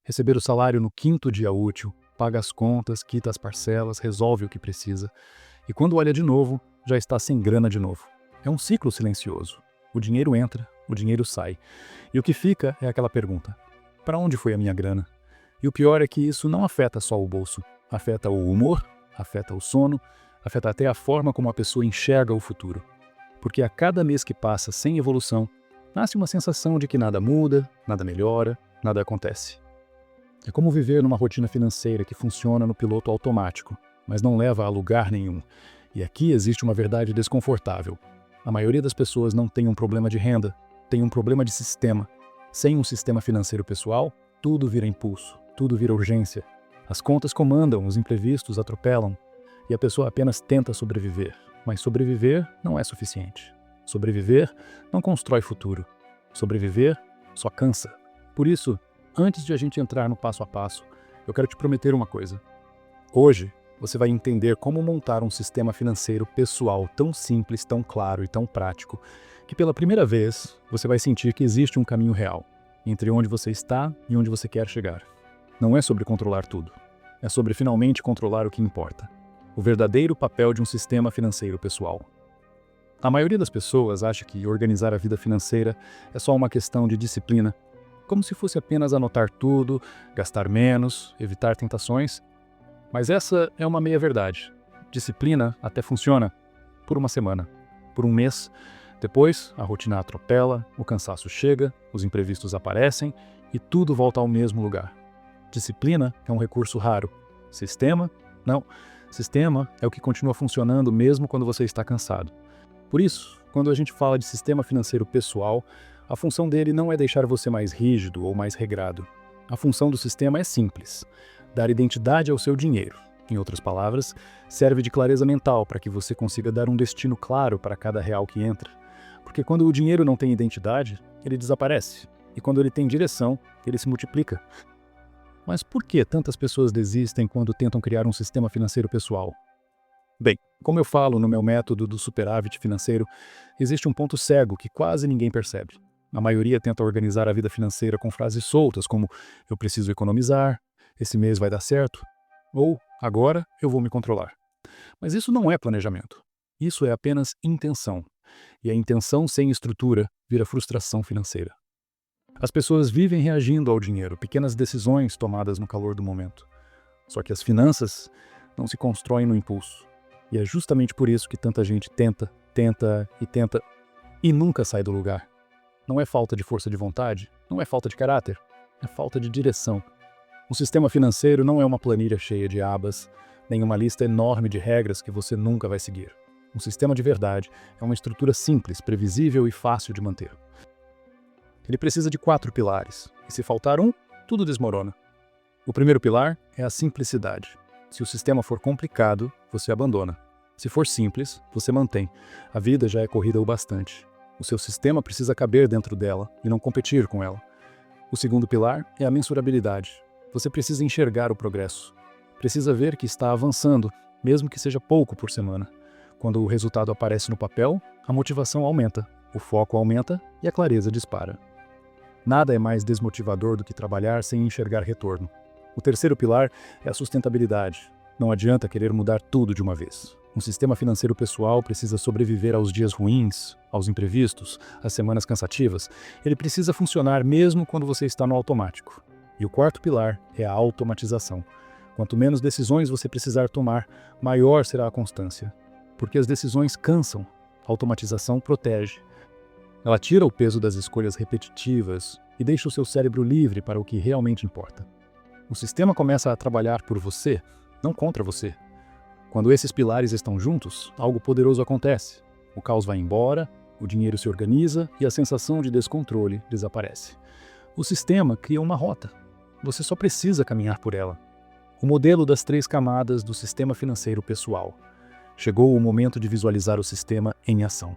Receber o salário no quinto dia útil, paga as contas, quita as parcelas, resolve o que precisa. E quando olha de novo, já está sem grana de novo. É um ciclo silencioso. O dinheiro entra, o dinheiro sai. E o que fica é aquela pergunta: para onde foi a minha grana? E o pior é que isso não afeta só o bolso. Afeta o humor, afeta o sono, afeta até a forma como a pessoa enxerga o futuro. Porque a cada mês que passa sem evolução, nasce uma sensação de que nada muda, nada melhora, nada acontece. É como viver numa rotina financeira que funciona no piloto automático, mas não leva a lugar nenhum. E aqui existe uma verdade desconfortável. A maioria das pessoas não tem um problema de renda, tem um problema de sistema. Sem um sistema financeiro pessoal, tudo vira impulso, tudo vira urgência. As contas comandam, os imprevistos atropelam, e a pessoa apenas tenta sobreviver. Mas sobreviver não é suficiente. Sobreviver não constrói futuro. Sobreviver só cansa. Por isso, antes de a gente entrar no passo a passo, eu quero te prometer uma coisa. Hoje, você vai entender como montar um sistema financeiro pessoal tão simples, tão claro e tão prático, que pela primeira vez você vai sentir que existe um caminho real entre onde você está e onde você quer chegar. Não é sobre controlar tudo. É sobre finalmente controlar o que importa. O verdadeiro papel de um sistema financeiro pessoal. A maioria das pessoas acha que organizar a vida financeira é só uma questão de disciplina, como se fosse apenas anotar tudo, gastar menos, evitar tentações. Mas essa é uma meia-verdade. Disciplina até funciona por uma semana, por um mês. Depois, a rotina atropela, o cansaço chega, os imprevistos aparecem e tudo volta ao mesmo lugar. Disciplina é um recurso raro. Sistema? Não. Sistema é o que continua funcionando mesmo quando você está cansado. Por isso, quando a gente fala de sistema financeiro pessoal, a função dele não é deixar você mais rígido ou mais regrado. A função do sistema é simples: dar identidade ao seu dinheiro. Em outras palavras, serve de clareza mental para que você consiga dar um destino claro para cada real que entra. Porque quando o dinheiro não tem identidade, ele desaparece. E quando ele tem direção, ele se multiplica. Mas por que tantas pessoas desistem quando tentam criar um sistema financeiro pessoal? Bem, como eu falo no meu método do superávit financeiro, existe um ponto cego que quase ninguém percebe. A maioria tenta organizar a vida financeira com frases soltas como "eu preciso economizar", "esse mês vai dar certo", ou "agora eu vou me controlar". Mas isso não é planejamento. Isso é apenas intenção. E a intenção sem estrutura vira frustração financeira. As pessoas vivem reagindo ao dinheiro, pequenas decisões tomadas no calor do momento. Só que as finanças não se constroem no impulso. E é justamente por isso que tanta gente tenta e nunca sai do lugar. Não é falta de força de vontade, não é falta de caráter, é falta de direção. Um sistema financeiro não é uma planilha cheia de abas, nem uma lista enorme de regras que você nunca vai seguir. Um sistema de verdade é uma estrutura simples, previsível e fácil de manter. Ele precisa de 4 pilares, e se faltar um, tudo desmorona. O primeiro pilar é a simplicidade. Se o sistema for complicado, você abandona. Se for simples, você mantém. A vida já é corrida o bastante. O seu sistema precisa caber dentro dela e não competir com ela. O segundo pilar é a mensurabilidade. Você precisa enxergar o progresso. Precisa ver que está avançando, mesmo que seja pouco por semana. Quando o resultado aparece no papel, a motivação aumenta, o foco aumenta e a clareza dispara. Nada é mais desmotivador do que trabalhar sem enxergar retorno. O terceiro pilar é a sustentabilidade. Não adianta querer mudar tudo de uma vez. Um sistema financeiro pessoal precisa sobreviver aos dias ruins, aos imprevistos, às semanas cansativas. Ele precisa funcionar mesmo quando você está no automático. E o quarto pilar é a automatização. Quanto menos decisões você precisar tomar, maior será a constância. Porque as decisões cansam. A automatização protege. Ela tira o peso das escolhas repetitivas e deixa o seu cérebro livre para o que realmente importa. O sistema começa a trabalhar por você, não contra você. Quando esses pilares estão juntos, algo poderoso acontece. O caos vai embora, o dinheiro se organiza e a sensação de descontrole desaparece. O sistema cria uma rota. Você só precisa caminhar por ela. O modelo das 3 camadas do sistema financeiro pessoal. Chegou o momento de visualizar o sistema em ação.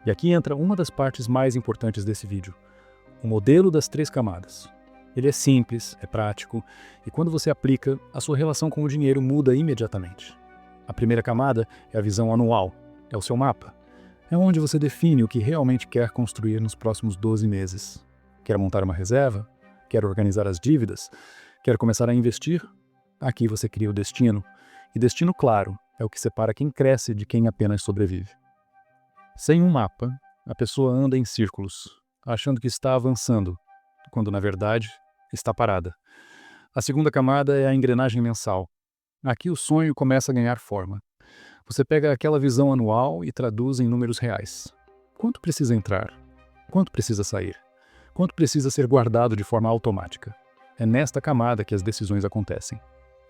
E aqui entra uma das partes mais importantes desse vídeo. O modelo das 3 camadas. Ele é simples, é prático, e quando você aplica, a sua relação com o dinheiro muda imediatamente. A primeira camada é a visão anual, é o seu mapa. É onde você define o que realmente quer construir nos próximos 12 meses. Quer montar uma reserva? Quer organizar as dívidas? Quer começar a investir? Aqui você cria o destino. E destino claro é o que separa quem cresce de quem apenas sobrevive. Sem um mapa, a pessoa anda em círculos, achando que está avançando, quando na verdade está parada. A segunda camada é a engrenagem mensal. Aqui o sonho começa a ganhar forma. Você pega aquela visão anual e traduz em números reais. Quanto precisa entrar? Quanto precisa sair? Quanto precisa ser guardado de forma automática? É nesta camada que as decisões acontecem.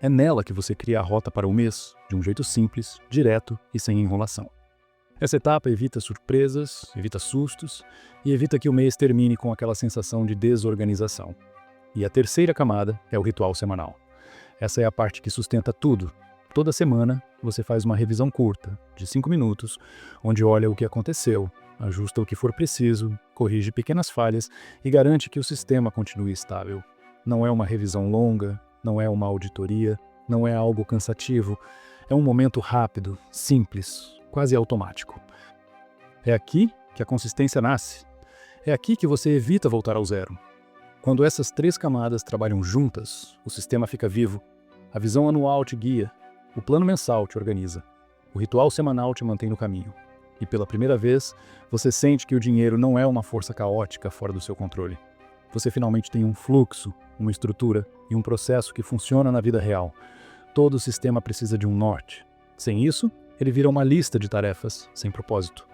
É nela que você cria a rota para o mês, de um jeito simples, direto e sem enrolação. Essa etapa evita surpresas, evita sustos e evita que o mês termine com aquela sensação de desorganização. E a terceira camada é o ritual semanal. Essa é a parte que sustenta tudo. Toda semana você faz uma revisão curta, de 5 minutos, onde olha o que aconteceu, ajusta o que for preciso, corrige pequenas falhas e garante que o sistema continue estável. Não é uma revisão longa, não é uma auditoria, não é algo cansativo. É um momento rápido, simples, quase automático. É aqui que a consistência nasce. É aqui que você evita voltar ao zero. Quando essas 3 camadas trabalham juntas, o sistema fica vivo. A visão anual te guia, o plano mensal te organiza, o ritual semanal te mantém no caminho. E pela primeira vez, você sente que o dinheiro não é uma força caótica fora do seu controle. Você finalmente tem um fluxo, uma estrutura e um processo que funciona na vida real. Todo o sistema precisa de um norte. Sem isso, ele vira uma lista de tarefas sem propósito.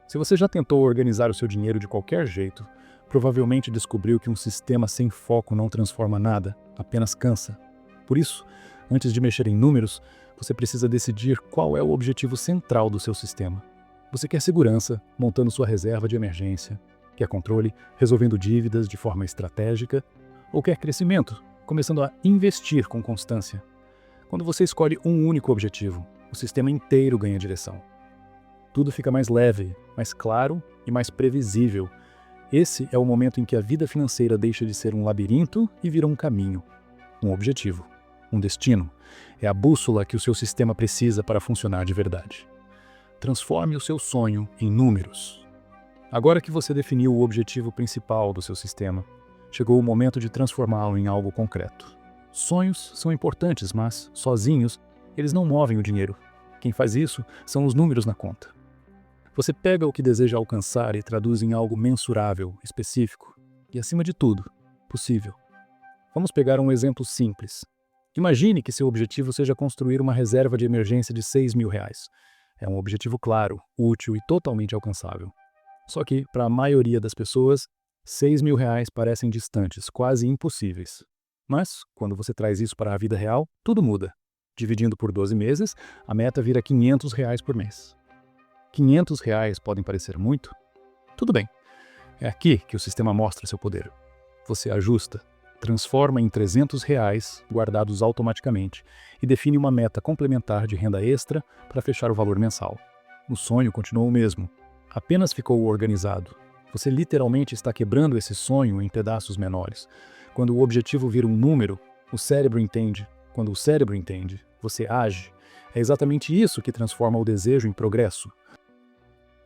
Se você já tentou organizar o seu dinheiro de qualquer jeito, provavelmente descobriu que um sistema sem foco não transforma nada, apenas cansa. Por isso, antes de mexer em números, você precisa decidir qual é o objetivo central do seu sistema. Você quer segurança, montando sua reserva de emergência? Quer controle, resolvendo dívidas de forma estratégica? Ou quer crescimento, começando a investir com constância? Quando você escolhe um único objetivo, o sistema inteiro ganha direção. Tudo fica mais leve, mais claro e mais previsível. Esse é o momento em que a vida financeira deixa de ser um labirinto e vira um caminho, um objetivo, um destino. É a bússola que o seu sistema precisa para funcionar de verdade. Transforme o seu sonho em números. Agora que você definiu o objetivo principal do seu sistema, chegou o momento de transformá-lo em algo concreto. Sonhos são importantes, mas, sozinhos, eles não movem o dinheiro. Quem faz isso são os números na conta. Você pega o que deseja alcançar e traduz em algo mensurável, específico e, acima de tudo, possível. Vamos pegar um exemplo simples. Imagine que seu objetivo seja construir uma reserva de emergência de R$6.000. É um objetivo claro, útil e totalmente alcançável. Só que, para a maioria das pessoas, R$6.000 parecem distantes, quase impossíveis. Mas, quando você traz isso para a vida real, tudo muda. Dividindo por 12 meses, a meta vira R$500 por mês. R$500 podem parecer muito? Tudo bem. É aqui que o sistema mostra seu poder. Você ajusta, transforma em R$300 guardados automaticamente e define uma meta complementar de renda extra para fechar o valor mensal. O sonho continuou o mesmo, apenas ficou organizado. Você literalmente está quebrando esse sonho em pedaços menores. Quando o objetivo vira um número, o cérebro entende. Quando o cérebro entende, você age. É exatamente isso que transforma o desejo em progresso.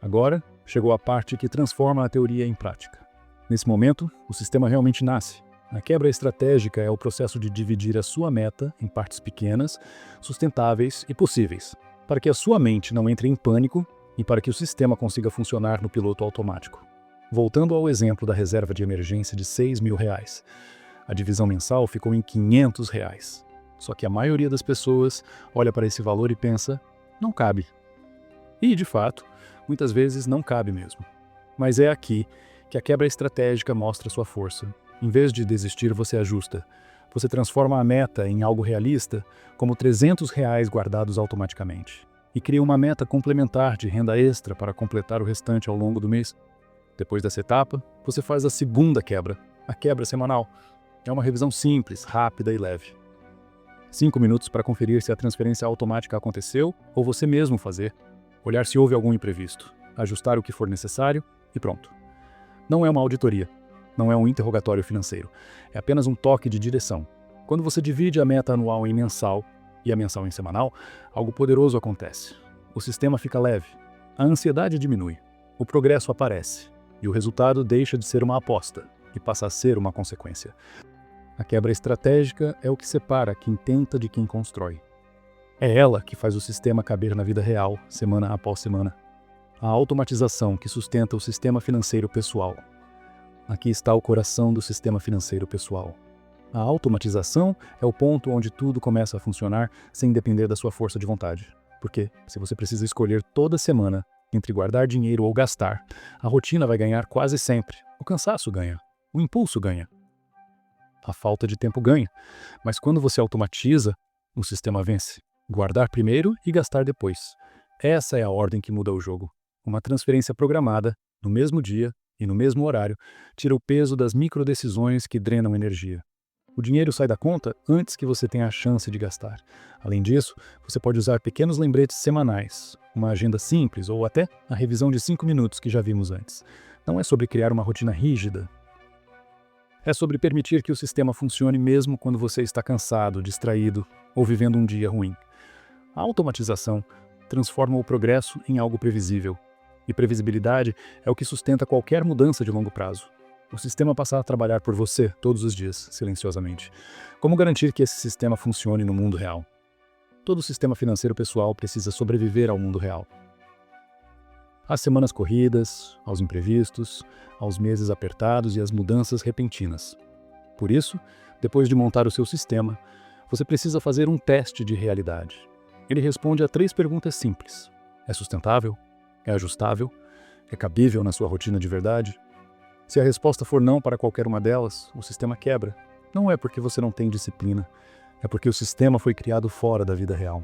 Agora, chegou a parte que transforma a teoria em prática. Nesse momento, o sistema realmente nasce. A quebra estratégica é o processo de dividir a sua meta em partes pequenas, sustentáveis e possíveis, para que a sua mente não entre em pânico e para que o sistema consiga funcionar no piloto automático. Voltando ao exemplo da reserva de emergência de R$6.000, a divisão mensal ficou em R$500. Só que a maioria das pessoas olha para esse valor e pensa, não cabe. E, de fato, muitas vezes não cabe mesmo. Mas é aqui que a quebra estratégica mostra sua força. Em vez de desistir, você ajusta. Você transforma a meta em algo realista, como R$300 guardados automaticamente. E cria uma meta complementar de renda extra para completar o restante ao longo do mês. Depois dessa etapa, você faz a segunda quebra, a quebra semanal. É uma revisão simples, rápida e leve. 5 minutos para conferir se a transferência automática aconteceu ou você mesmo fazer. Olhar se houve algum imprevisto, ajustar o que for necessário e pronto. Não é uma auditoria, não é um interrogatório financeiro, é apenas um toque de direção. Quando você divide a meta anual em mensal e a mensal em semanal, algo poderoso acontece. O sistema fica leve, a ansiedade diminui, o progresso aparece e o resultado deixa de ser uma aposta. e passa a ser uma consequência. A quebra estratégica é o que separa quem tenta de quem constrói. É ela que faz o sistema caber na vida real, semana após semana. A automatização que sustenta o sistema financeiro pessoal. Aqui está o coração do sistema financeiro pessoal. A automatização é o ponto onde tudo começa a funcionar sem depender da sua força de vontade. Porque, se você precisa escolher toda semana entre guardar dinheiro ou gastar, a rotina vai ganhar quase sempre. O cansaço ganha. O impulso ganha. A falta de tempo ganha. Mas quando você automatiza, o sistema vence. Guardar primeiro e gastar depois. Essa é a ordem que muda o jogo. Uma transferência programada, no mesmo dia e no mesmo horário, tira o peso das microdecisões que drenam energia. O dinheiro sai da conta antes que você tenha a chance de gastar. Além disso, você pode usar pequenos lembretes semanais, uma agenda simples ou até a revisão de 5 minutos que já vimos antes. Não é sobre criar uma rotina rígida. É sobre permitir que o sistema funcione mesmo quando você está cansado, distraído ou vivendo um dia ruim. A automatização transforma o progresso em algo previsível. E previsibilidade é o que sustenta qualquer mudança de longo prazo. O sistema passa a trabalhar por você todos os dias, silenciosamente. Como garantir que esse sistema funcione no mundo real? Todo sistema financeiro pessoal precisa sobreviver ao mundo real. Às semanas corridas, aos imprevistos, aos meses apertados e às mudanças repentinas. Por isso, depois de montar o seu sistema, você precisa fazer um teste de realidade. Ele responde a 3 perguntas simples. É sustentável? É ajustável? É cabível na sua rotina de verdade? Se a resposta for não para qualquer uma delas, o sistema quebra. Não é porque você não tem disciplina, é porque o sistema foi criado fora da vida real.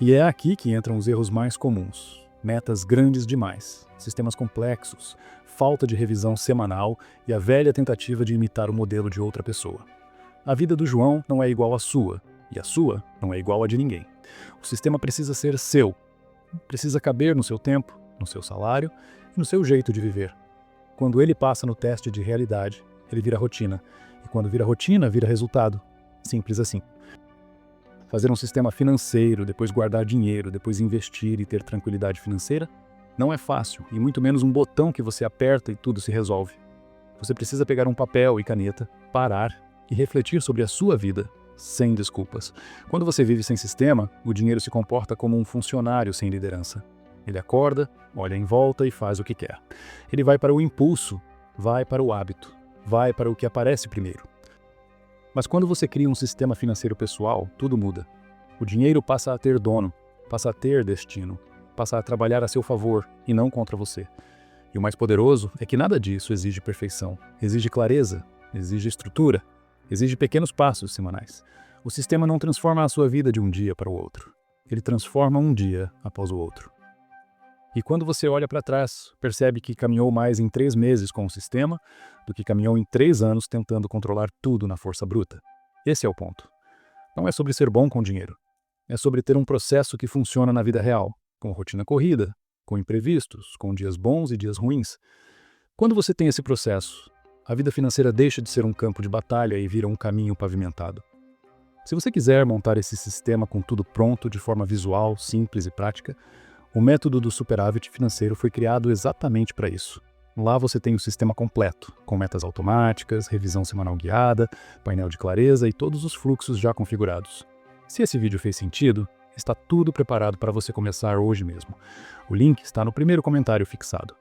E é aqui que entram os erros mais comuns. Metas grandes demais, sistemas complexos, falta de revisão semanal e a velha tentativa de imitar o modelo de outra pessoa. A vida do João não é igual à sua, e a sua não é igual à de ninguém. O sistema precisa ser seu, precisa caber no seu tempo, no seu salário e no seu jeito de viver. Quando ele passa no teste de realidade, ele vira rotina. E quando vira rotina, vira resultado. Simples assim. Fazer um sistema financeiro, depois guardar dinheiro, depois investir e ter tranquilidade financeira, não é fácil, e muito menos um botão que você aperta e tudo se resolve. Você precisa pegar um papel e caneta, parar e refletir sobre a sua vida, sem desculpas. Quando você vive sem sistema, o dinheiro se comporta como um funcionário sem liderança. Ele acorda, olha em volta e faz o que quer. Ele vai para o impulso, vai para o hábito, vai para o que aparece primeiro. Mas quando você cria um sistema financeiro pessoal, tudo muda. O dinheiro passa a ter dono, passa a ter destino, passa a trabalhar a seu favor e não contra você. E o mais poderoso é que nada disso exige perfeição. Exige clareza, exige estrutura, exige pequenos passos semanais. O sistema não transforma a sua vida de um dia para o outro. Ele transforma um dia após o outro. E quando você olha para trás, percebe que caminhou mais em 3 meses com o sistema do que caminhou em 3 anos tentando controlar tudo na força bruta. Esse é o ponto. Não é sobre ser bom com dinheiro. É sobre ter um processo que funciona na vida real, com rotina corrida, com imprevistos, com dias bons e dias ruins. Quando você tem esse processo, a vida financeira deixa de ser um campo de batalha e vira um caminho pavimentado. Se você quiser montar esse sistema com tudo pronto, de forma visual, simples e prática, o método do superávit financeiro foi criado exatamente para isso. Lá você tem o sistema completo, com metas automáticas, revisão semanal guiada, painel de clareza e todos os fluxos já configurados. Se esse vídeo fez sentido, está tudo preparado para você começar hoje mesmo. O link está no primeiro comentário fixado.